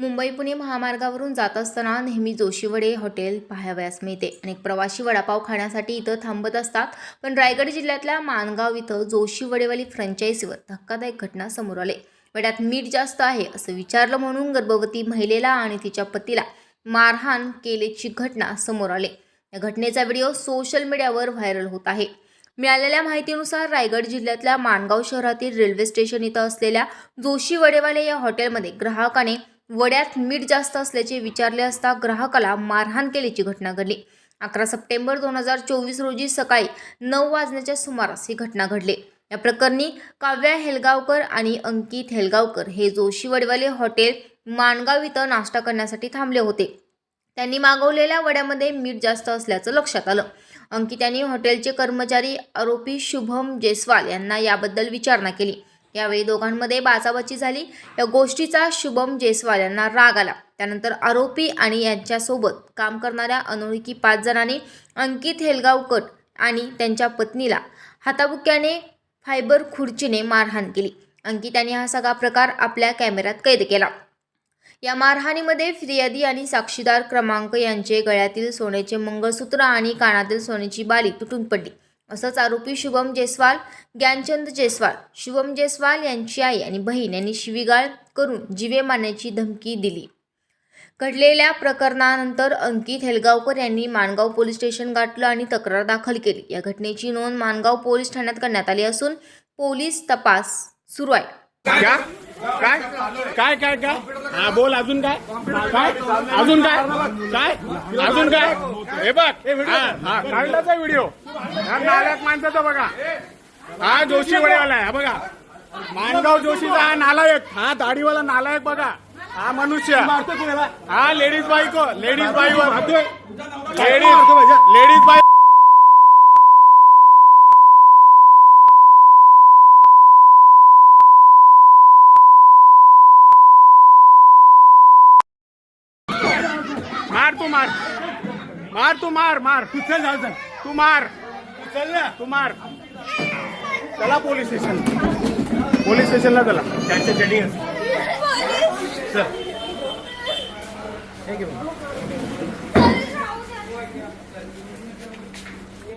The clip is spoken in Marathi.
मुंबई पुणे महामार्गावरून जात असताना नेहमी जोशीवडे हॉटेल पाहावयास मिळते। अनेक प्रवासी वडापाव खाण्यासाठी इथं थांबत असतात। पण रायगड जिल्ह्यातल्या माणगाव इथं जोशीवडेवाली फ्रँचायझीवर धक्कादायक घटना समोर आली। वड्यात मीठ जास्त आहे असं विचारलं म्हणून गर्भवती महिलेला आणि तिच्या पतीला मारहाण केल्याची घटना समोर आली। या घटनेचा व्हिडिओ सोशल मीडियावर व्हायरल होत आहे। मिळालेल्या माहितीनुसार रायगड जिल्ह्यातल्या माणगाव शहरातील रेल्वे स्टेशन इथं असलेल्या जोशीवडेवाले या हॉटेलमध्ये ग्राहकाने वड्यात मीठ जास्त असल्याचे विचारले असता ग्राहकाला मारहाण केल्याची घटना घडली। 11 सप्टेंबर 2024 रोजी सकाळी 9 वाजण्याच्या सुमारास ही घटना घडली। या प्रकरणी काव्या हेलगावकर आणि अंकित हेलगावकर हे जोशीवडेवाले हॉटेल माणगाव इथं नाश्ता करण्यासाठी थांबले होते। त्यांनी मागवलेल्या वड्यामध्ये मीठ जास्त असल्याचं लक्षात आलं। अंकित यांनी हॉटेलचे कर्मचारी आरोपी शुभम जयस्वाल यांना याबद्दल विचारणा केली। यावेळी दोघांमध्ये बाचाबाची झाली। या गोष्टीचा शुभम जयस्वाल यांना राग आला। त्यानंतर आरोपी आणि यांच्यासोबत काम करणाऱ्या अनोळखी 5 जणांनी अंकित हेलगावकर आणि त्यांच्या पत्नीला हाताबुक्याने फायबर खुर्चीने मारहाण केली। अंकित यांनी हा सगळा प्रकार आपल्या कॅमेऱ्यात कैद केला। या मारहाणीमध्ये फिर्यादी आणि साक्षीदार क्रमांक यांचे गळ्यातील सोन्याचे मंगळसूत्र आणि कानातील सोन्याची बाली तुटून पडली। असंच आरोपी शुभम जयस्वाल, ज्ञानचंद जयस्वाल, शुभम जयस्वाल यांची आई आणि बहीण यांनी शिवीगाळ करून जीवे मारण्याची धमकी दिली। घडलेल्या प्रकरणानंतर अंकित हेलगावकर यांनी माणगाव पोलीस स्टेशन गाठलं आणि तक्रार दाखल केली। या घटनेची नोंद माणगाव पोलीस ठाण्यात करण्यात आली असून पोलीस तपास सुरू आहे। काय काय काय काय हा बोल। अजून काय काय अजून काय काय अजून काय हे बघ हा काढलाचा व्हिडिओ हा नालायक माणसाचा बघा। हा जोशीवडेवाला आहे बघा। माणगाव जोशीचा हा नालायक, हा दाढीवाला नालायक बघा। हा मनुष्य हा लेडीज बाईको लेडीज बाईवर लेडीज बाई मार तू मार मार तू मार मार तू मार तू मार। चला पोलीस स्टेशनला चला। त्यांच्या चेडिंग